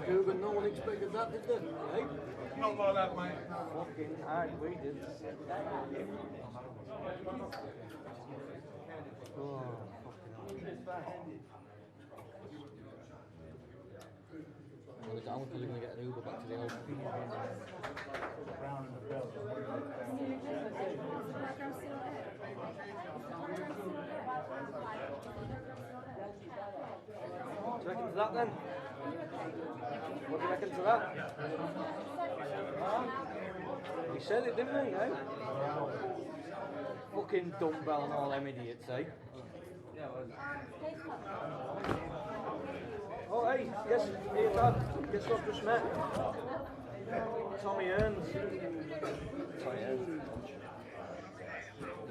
Cuban, no one expected that, did they? Hey? Not like that, mate. Fucking hard, we did. Oh, fucking hell. I'm probably going to get an Uber back to the open. What do you reckon to that then? What do you reckon to that? He said it, didn't he, eh? Fucking dumbbell and all them idiots, eh? Oh, hey, guess what just met? Tommy Earns. Tommy Earns.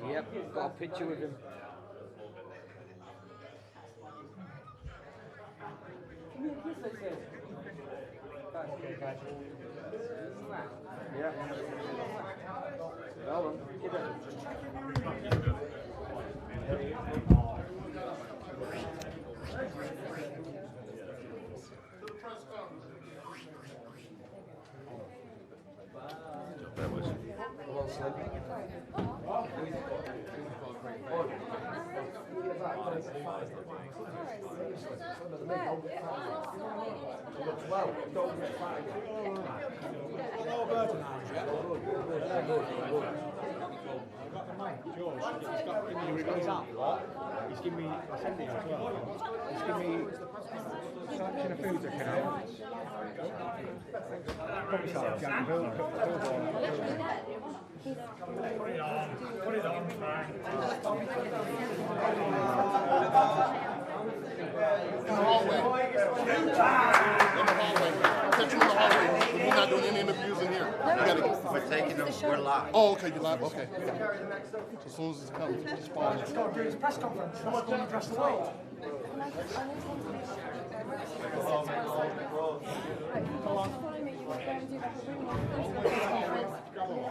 Yep, got a picture with him. Yeah. Well done. Give it. That was. Well, Slim. He's given me, I sent it as well. He's given me a selection of foods I can have. Probably start Jack Bill. Put it on, Frank. In the hallway. Catch you in the hallway. We're not doing any interviews in here. We're taking them, we're live. Oh, okay, you live? Okay. As soon as it comes, just follow. Let's go do his press conference. That's going to press the way.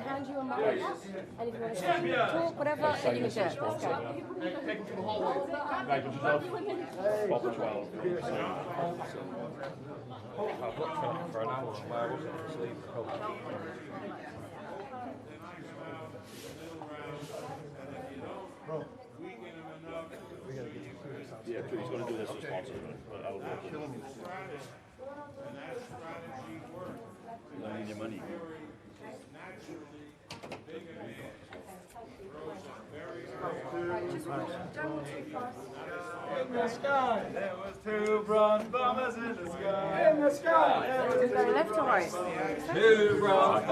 Hand you a mic, and if you want to talk, whatever, then you can do it. Let's go. Take them to the hallway. Bob as well. I've got training for an hour where I wasn't asleep. Yeah, he's going to do this responsibly, but I will work with him. You don't need your money. In the sky, there was two bronze bombers in the sky. In the sky, there was Go left or right? two bronze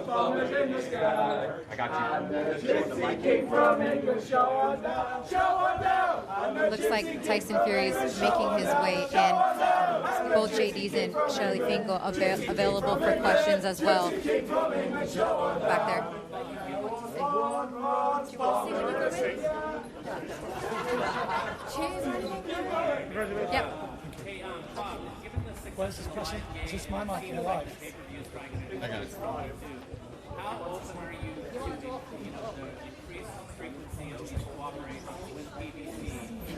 bombers in the sky. I got you. And the gypsy king from England, show on down, show on down. Looks like Tyson Fury's making his way in. Both JDs and Shirley Finkel available for questions as well. Back there. Yep. Where's this pressing? Is this my mic in the live? I got it. How open are you to increase frequency of cooperation with BBC,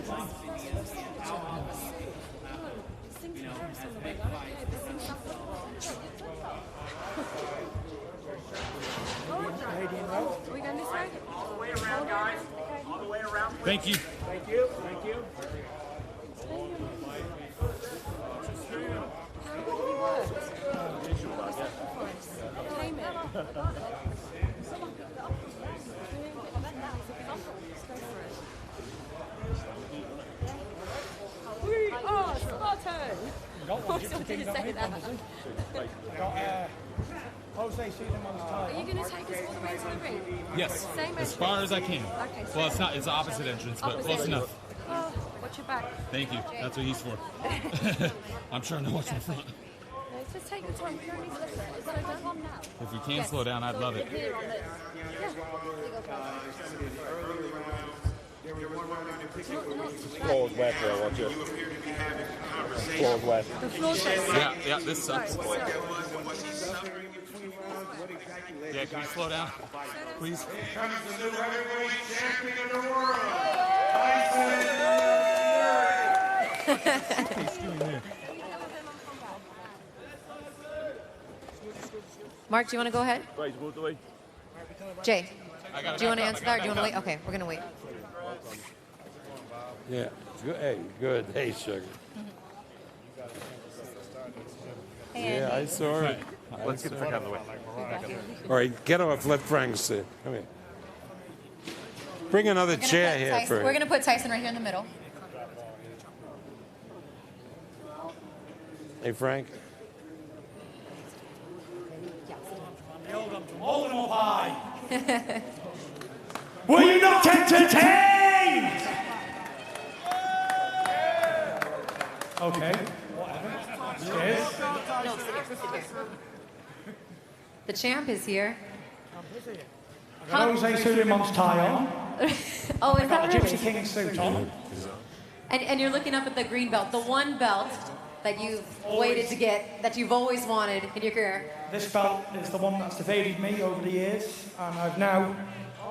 Fox, and ESPN? How often as big fights? Are we going this way? All the way around, guys. All the way around. Thank you. Thank you, thank you. We are Spartan! Got one, just Did you say that? got Jose Seudeman's Are tie. you going to take us all the way to the ring? Yes, Same as far as I can. Okay, so Well, it's not. It's the opposite entrance, but close enough. Oh, watch your back. Thank you. That's what he's for. I'm trying to watch my front. No, just take your time. You don't need to slow down now. If you can slow down, I'd love it. Here on this. Floor's wet there, I want you. Floor's wet. The floor's wet. Yeah, this sucks. Yeah, Hey, can you slow down, please? Comes the new heavyweight champion of the world, Tyson. Mark, do you want to go ahead? Right, go away. Jay, do you want to answer that or do you want to wait? Okay, we're going to wait. Yeah. Good. Hey, good. Hey, sugar. Yeah, I saw it. Let's get Frank out of the way. All right, get off. Let Frank sit. Come here. Bring another chair here for We're going to put Tyson right here in the middle. Hey, Frank. Hold them up high. Were you not entertained? Okay. Cheers. The champ is here. I got Jose Suleiman's tie on. Oh, is that Gypsy really? King suit on. And you're looking up at the green belt, the one belt that you've waited to get, that you've always wanted in your career. This belt is the one that's evaded me over the years, and I've now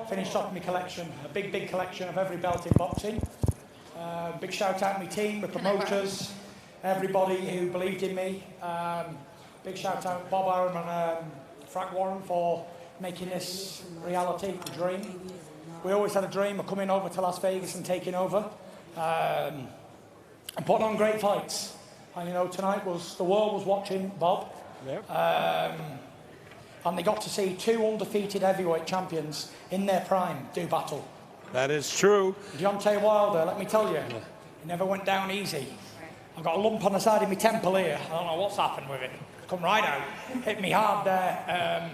finished off my collection, a big collection of every belt in boxing. Big shout out to my team, the promoters, everybody who believed in me. Big shout out to Bob Arum and Frank Warren for making this reality, a dream. We always had a dream of coming over to Las Vegas and taking over. And putting on great fights. And you know, tonight the world was watching Bob. Yep. And they got to see two undefeated heavyweight champions in their prime do battle. That is true. Deontay Wilder, let me tell you, he never went down easy. I've got a lump on the side of my temple here. I don't know what's happened with it. Come right out. Hit me hard there.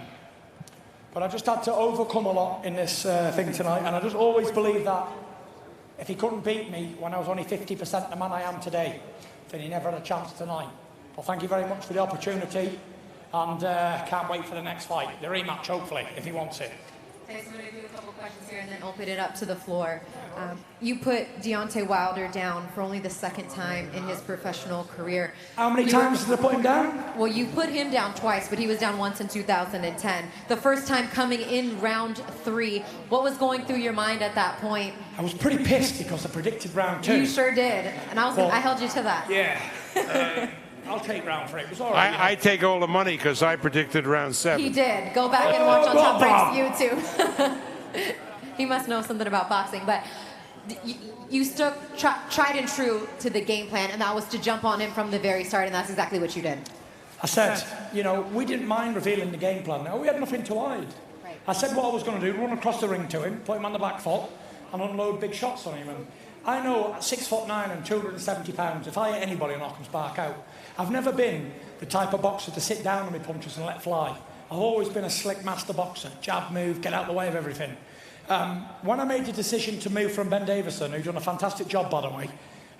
But I just had to overcome a lot in this thing tonight. And I just always believed that if he couldn't beat me when I was only 50% the man I am today, then he never had a chance tonight. Well, thank you very much for the opportunity. And can't wait for the next fight. The rematch, hopefully, if he wants it. Okay, so I'm going to do a couple questions here and then open it up to the floor. You put Deontay Wilder down for only the second time in his professional career. How many times did I put him down? Well, you put him down twice, but he was down once in 2010. The first time coming in round 3. What was going through your mind at that point? I was pretty pissed because I predicted round 2. You sure did. And I held you to that. Yeah. I'll take round 3. It was all right. I take all the money because I predicted round 7. He did. Go back and watch on Top Breaks YouTube. He must know something about boxing. But you stuck tried and true to the game plan, and that was to jump on him from the very start, and that's exactly what you did. I said, you know, we didn't mind revealing the game plan. No, we had nothing to hide. Right. I said what I was going to do, run across the ring to him, put him on the back foot, and unload big shots on him. And I know at 6'9" and 270 pounds, if I hit anybody, knock them spark out. I've never been the type of boxer to sit down on my punches and let fly. I've always been a slick master boxer. Jab, move, get out the way of everything. When I made the decision to move from Ben Davison, who's done a fantastic job, by the way,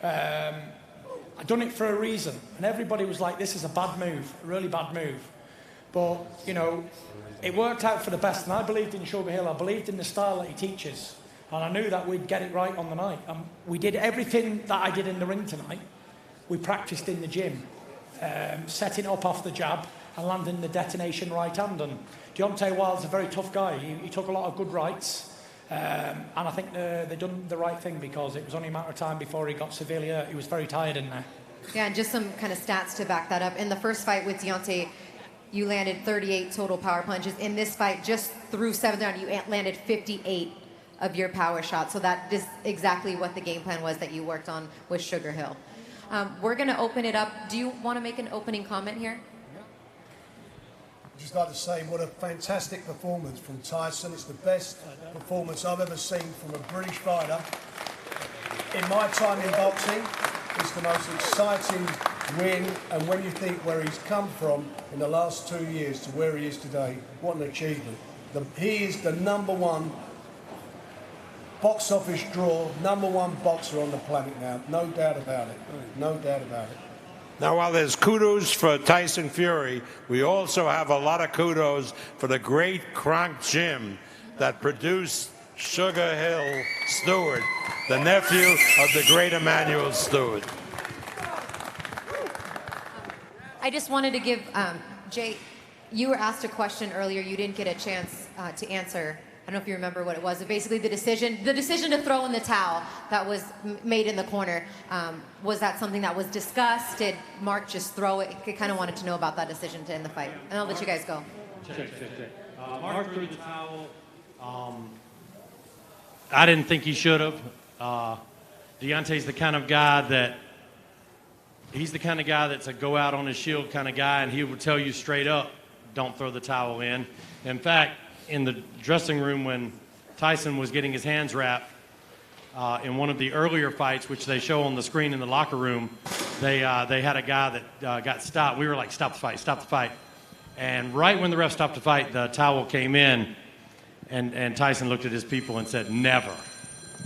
I'd done it for a reason. And everybody was like, this is a bad move, a really bad move. But, you know, it worked out for the best. And I believed in Sugar Hill. I believed in the style that he teaches. And I knew that we'd get it right on the night. And we did everything that I did in the ring tonight. We practiced in the gym, setting up off the jab and landing the detonation right hand. And Deontay Wilder's a very tough guy. He took a lot of good rights. And I think they've done the right thing because it was only a matter of time before he got severely hurt. He was very tired in there. Yeah, and just some kind of stats to back that up. In the first fight with Deontay, you landed 38 total power punches. In this fight, just through 7th round, you landed 58 of your power shots. So that is exactly what the game plan was that you worked on with Sugar Hill. We're going to open it up. Do you want to make an opening comment here? I'd just like to say what a fantastic performance from Tyson. It's the best performance I've ever seen from a British fighter. In my time in boxing, it's the most exciting win, and when you think where he's come from in the last 2 years to where he is today, what an achievement. He is the #1 box office draw, #1 boxer on the planet now. No doubt about it. No doubt about it. Now, while there's kudos for Tyson Fury, we also have a lot of kudos for the great Kronk Jim that produced Sugar Hill Stewart, the nephew of the great Emmanuel Stewart. I just wanted to give Jay, you were asked a question earlier you didn't get a chance to answer. I don't know if you remember what it was, but basically the decision to throw in the towel that was made in the corner, was that something that was discussed? Did Mark just throw it? I kind of wanted to know about that decision to end the fight. And I'll let you guys go. Check. Mark threw the towel. I didn't think he should have. Deontay's the kind of guy that's a go out on his shield kind of guy, and he would tell you straight up, don't throw the towel in. In fact, in the dressing room when Tyson was getting his hands wrapped in one of the earlier fights, which they show on the screen in the locker room, they had a guy that got stopped. We were like, stop the fight. And right when the ref stopped the fight, the towel came in, and Tyson looked at his people and said, never,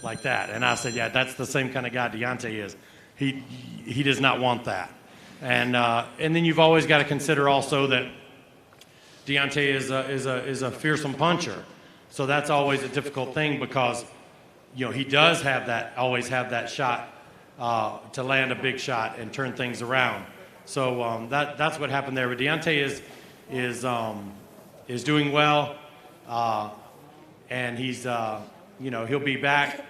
like that. And I said, yeah, that's the same kind of guy Deontay is. He does not want that. And then you've always got to consider also that Deontay is a fearsome puncher. So that's always a difficult thing because, he does always have that shot to land a big shot and turn things around. So that's what happened there. But Deontay is doing well, and he's he'll be back.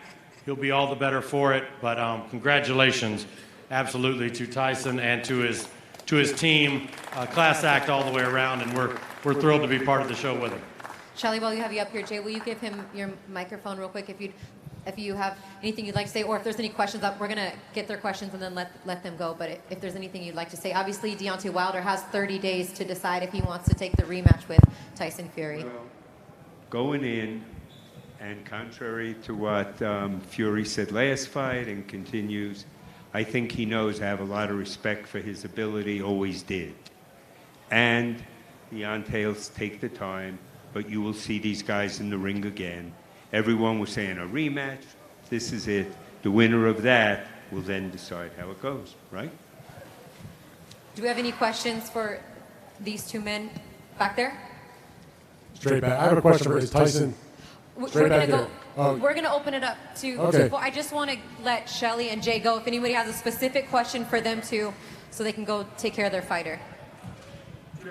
He'll be all the better for it. But congratulations, absolutely, to Tyson and to his team. Class act all the way around, and we're thrilled to be part of the show with him. Shelly, while you have you up here, Jay, will you give him your microphone real quick if you have anything you'd like to say, or if there's any questions, we're going to get their questions and then let them go. But if there's anything you'd like to say, obviously Deontay Wilder has 30 days to decide if he wants to take the rematch with Tyson Fury. Well, going in, and contrary to what Fury said last fight and continues, I think he knows I have a lot of respect for his ability, always did. And Deontay will take the time, but you will see these guys in the ring again. Everyone was saying a rematch. This is it. The winner of that will then decide how it goes, right? Do we have any questions for these two men back there? Straight back. I have a question for Tyson. We're going to open it up to I just want to let Shelly and Jay go if anybody has a specific question for them too, so they can go take care of their fighter.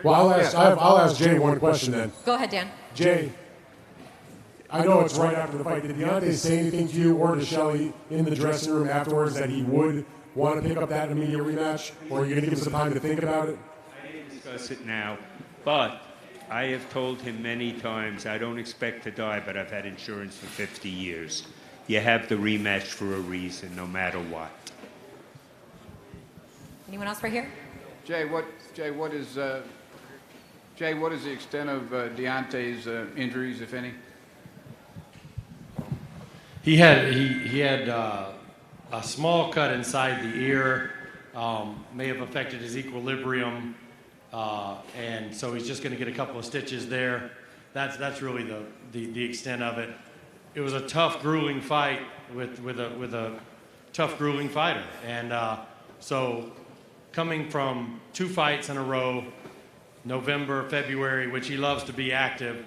Well, I'll ask Jay one question then. Go ahead, Dan. Jay, I know it's right after the fight. Did Deontay say anything to you or to Shelly in the dressing room afterwards that he would want to pick up that immediate rematch? Or are you going to give him some time to think about it? I didn't discuss it now, but I have told him many times, I don't expect to die, but I've had insurance for 50 years. You have the rematch for a reason, no matter what. Anyone else right here? Jay, what is the extent of Deontay's injuries, if any? He had a small cut inside the ear, may have affected his equilibrium, and so he's just going to get a couple of stitches there. That's really the extent of it. It was a tough, grueling fight with a tough, grueling fighter, and so coming from 2 fights in a row, November, February, which he loves to be active,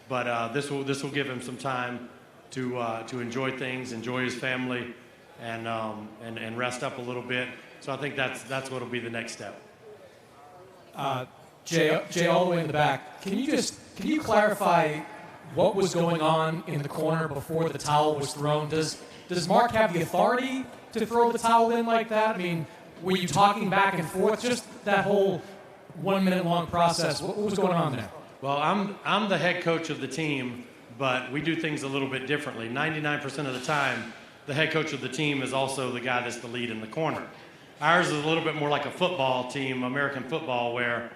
but this will give him some time to enjoy things, enjoy his family, and rest up a little bit. So I think that's what'll be the next step. Jay, all the way in the back. Can you clarify what was going on in the corner before the towel was thrown? Does Mark have the authority to throw the towel in like that? I mean, were you talking back and forth? Just that whole 1 minute long process. What was going on there? Well, I'm the head coach of the team, but we do things a little bit differently. 99% of the time, the head coach of the team is also the guy that's the lead in the corner. Ours is a little bit more like a football team, American football, where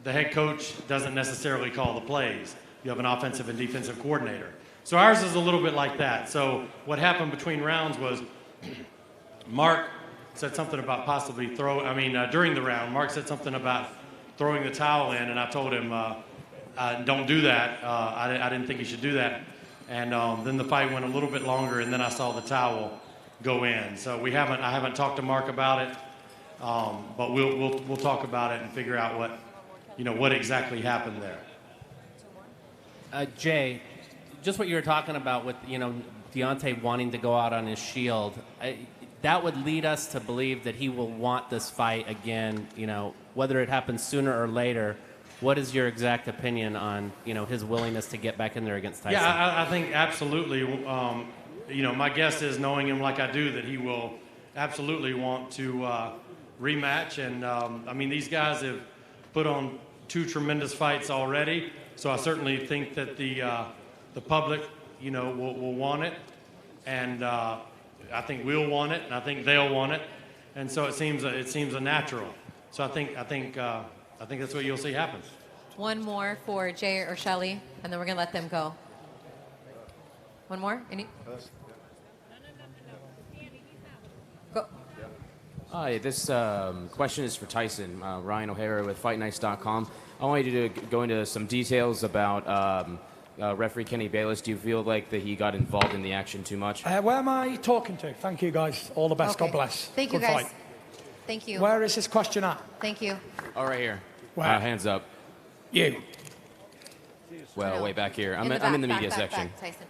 the head coach doesn't necessarily call the plays. You have an offensive and defensive coordinator. So ours is a little bit like that. So what happened between rounds was Mark said something about possibly during the round, Mark said something about throwing the towel in, and I told him, don't do that. I didn't think he should do that. And then the fight went a little bit longer, and then I saw the towel go in. So I haven't talked to Mark about it, but we'll talk about it and figure out what exactly happened there. Jay, just what you were talking about with Deontay wanting to go out on his shield, that would lead us to believe that he will want this fight again. Whether it happens sooner or later, What is your exact opinion on, his willingness to get back in there against Tyson? Yeah, I think absolutely. My guess is, knowing him like I do, that he will absolutely want to rematch. And these guys have put on 2 tremendous fights already. So I certainly think that the public, will want it, and I think we'll want it, and I think they'll want it, and so it seems a natural. So I think that's what you'll see happen. One more for Jay or Shelly, and then we're gonna let them go. One more? Any? Go. Hi, this question is for Tyson. Ryan O'Hara with FightNights.com. I want you to go into some details about referee Kenny Bayless. Do you feel like that he got involved in the action too much? Where am I talking to? Thank you, guys. All the best. Okay. God bless. Thank you, Good guys. fight. Thank you. Where is this question at? Thank you. Oh, right here. Where? Hands up. You. Well, way back here. I'm back, in the media back, section. back, Tyson.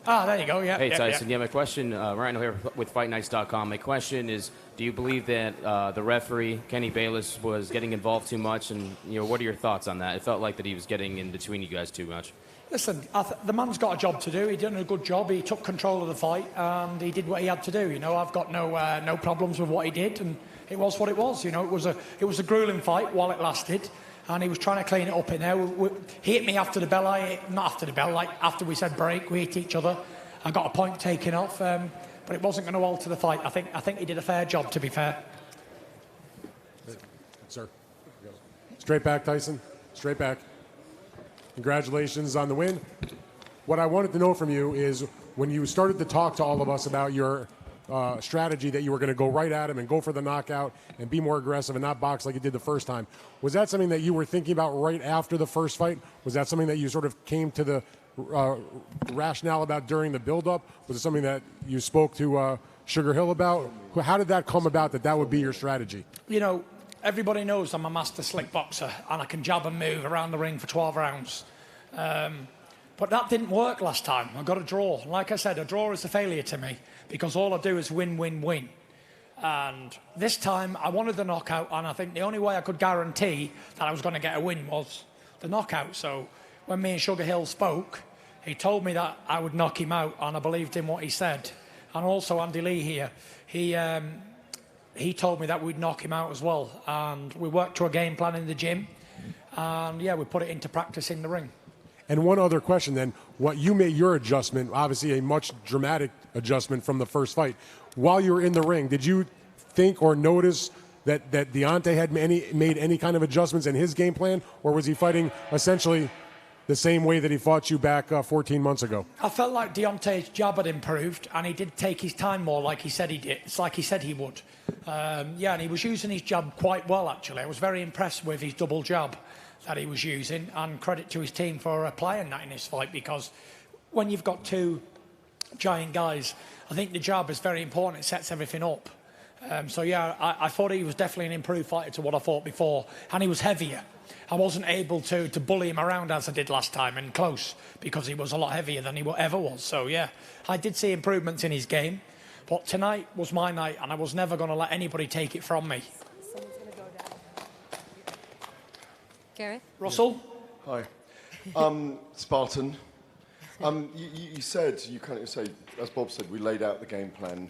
Ah, there you go. Yeah. Hey, yeah, Tyson. yeah. Yeah, my question, Ryan O'Hara with FightNights.com. My question is, do you believe that the referee, Kenny Bayless, was getting involved too much? And, what are your thoughts on that? It felt like that he was getting in between you guys too much. Listen, the man's got a job to do. He did a good job. He took control of the fight, and he did what he had to do. I've got no problems with what he did, and it was what it was. It was a grueling fight while it lasted, and he was trying to clean it up in there. He hit me after the bell. Not after the bell, like after we said break, we hit each other. I got a point taken off, but it wasn't going to alter the fight. I think he did a fair job, to be fair. Sir. Straight back, Tyson. Straight back. Congratulations on the win. What I wanted to know from you is, when you started to talk to all of us about your strategy, that you were going to go right at him and go for the knockout and be more aggressive and not box like you did the first time, was that something that you were thinking about right after the first fight? Was that something that you sort of came to the rationale about during the build-up? Was it something that you spoke to Sugar Hill about? How did that come about, that would be your strategy? Everybody knows I'm a master slick boxer, and I can jab and move around the ring for 12 rounds. But that didn't work last time. I got a draw. Like I said, a draw is a failure to me, because all I do is win, win, win. And this time I wanted the knockout, and I think the only way I could guarantee that I was going to get a win was the knockout. So when me and Sugar Hill spoke, he told me that I would knock him out, and I believed in what he said. And also Andy Lee here, he told me that we'd knock him out as well. And we worked to a game plan in the gym, and yeah, we put it into practice in the ring. And one other question then, what you made your adjustment, obviously a much dramatic adjustment from the first fight. While you were in the ring, did you think or notice that Deontay had made any kind of adjustments in his game plan, or was he fighting essentially the same way that he fought you back 14 months ago? I felt like Deontay's jab had improved, and he did take his time more, like he said he did. It's like he said he would. And he was using his jab quite well, actually. I was very impressed with his double jab that he was using, and credit to his team for applying that in this fight, because when you've got 2 giant guys, I think the jab is very important. It sets everything up. I thought he was definitely an improved fighter to what I thought before, and he was heavier. I wasn't able to bully him around as I did last time and close, because he was a lot heavier than he ever was. So, yeah, I did see improvements in his game, but tonight was my night, and I was never going to let anybody take it from me. Gareth? Russell? Hi. Spartan. You said, you kind of say, as Bob said, we laid out the game plan.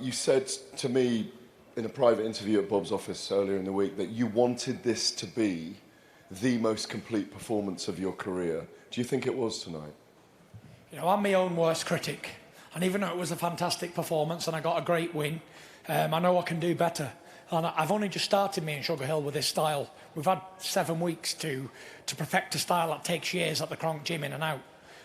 You said to me in a private interview at Bob's office earlier in the week that you wanted this to be the most complete performance of your career. Do you think it was tonight? I'm my own worst critic. And even though it was a fantastic performance and I got a great win, I know I can do better. And I've only just started, me and Sugar Hill, with this style. We've had 7 weeks to perfect a style that takes years at the Kronk gym in and out.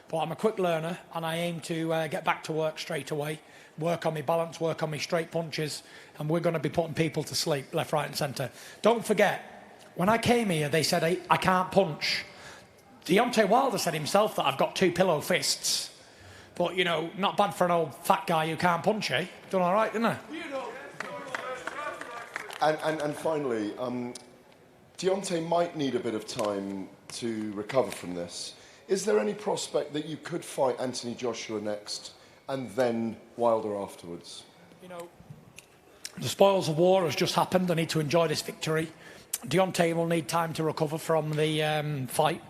But I'm a quick learner, and I aim to get back to work straight away, work on my balance, work on my straight punches, and we're going to be putting people to sleep left, right and centre. Don't forget, when I came here, they said I can't punch. Deontay Wilder said himself that I've got 2 pillow fists. But, not bad for an old fat guy who can't punch, eh? Done all right, didn't I? And finally, Deontay might need a bit of time to recover from this. Is there any prospect that you could fight Anthony Joshua next and then Wilder afterwards? The spoils of war has just happened. I need to enjoy this victory. Deontay will need time to recover from the fight.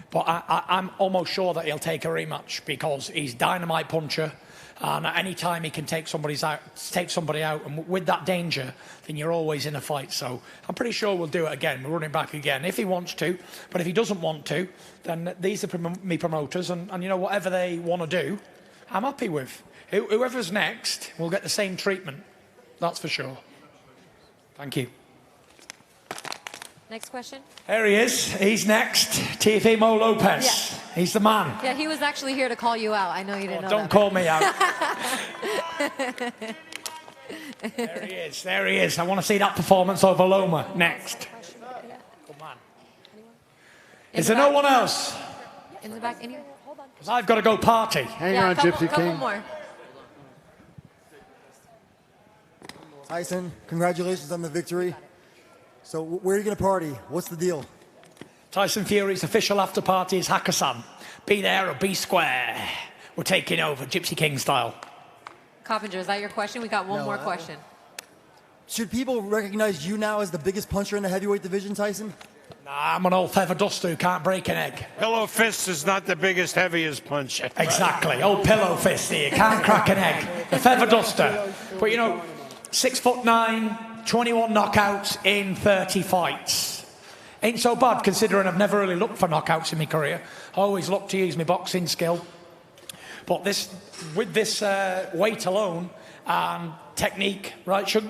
But I'm almost sure that he'll take a rematch because he's dynamite puncher. And at any time he can take somebody out, and with that danger, then you're always in a fight. So I'm pretty sure we'll do it again. We're running back again if he wants to. But if he doesn't want to, then these are me promoters, and you know, whatever they want to do, I'm happy with. Whoever's next will get the same treatment. That's for sure. Thank you. Next question. There he is. He's next. Teofimo Lopez. Yeah. He's the man. Yeah, he was actually here to call you out. I know you didn't know Don't that. call me out. There he is. There he is. I want to see that performance over Loma next. Good man. Is there no one else? In the back. Anyone? Hold on. Because I've got to go party. Hang on, Gypsy couple King. more. Tyson, congratulations on the victory. So where are you going to party? What's the deal? Tyson Fury's official after party is Hakkasan. Be there or be square. We're taking over, Gypsy King style. Coppinger, is that your question? We got one more question. Should people recognize you now as the biggest puncher in the heavyweight division, Tyson? Nah, I'm an old feather duster who can't break an egg. Pillow Fist is not the biggest, heaviest puncher. Exactly. Old Pillow Fist here. Can't crack an egg. The feather duster. But you know, 6'9", 21 knockouts in 30 fights. Ain't so bad considering I've never really looked for knockouts in my career. I always look to use my boxing skill. But with this weight alone and technique, right, Shug?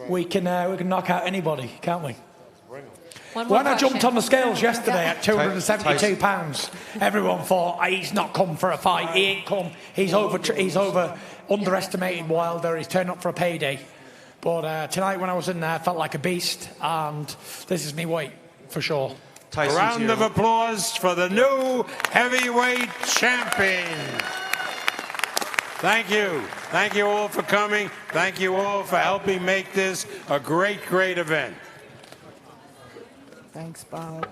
We can knock out anybody, can't we? When I jumped on the scales yesterday at 272 pounds, everyone thought he's not come for a fight. He ain't come. He's over underestimated Wilder. He's turned up for a payday. But tonight when I was in there, I felt like a beast, and this is me weight for sure. A round of applause for the new heavyweight champion. Thank you. Thank you all for coming. Thank you all for helping make this a great, great event. Thanks, Bob.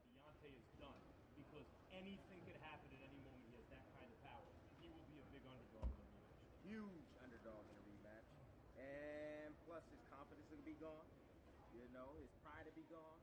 Deontay is done because anything could happen at any moment. He has that kind of power. He will be a big underdog in a rematch. Huge underdog in a rematch. And plus his confidence will be gone. You know, his pride will be gone.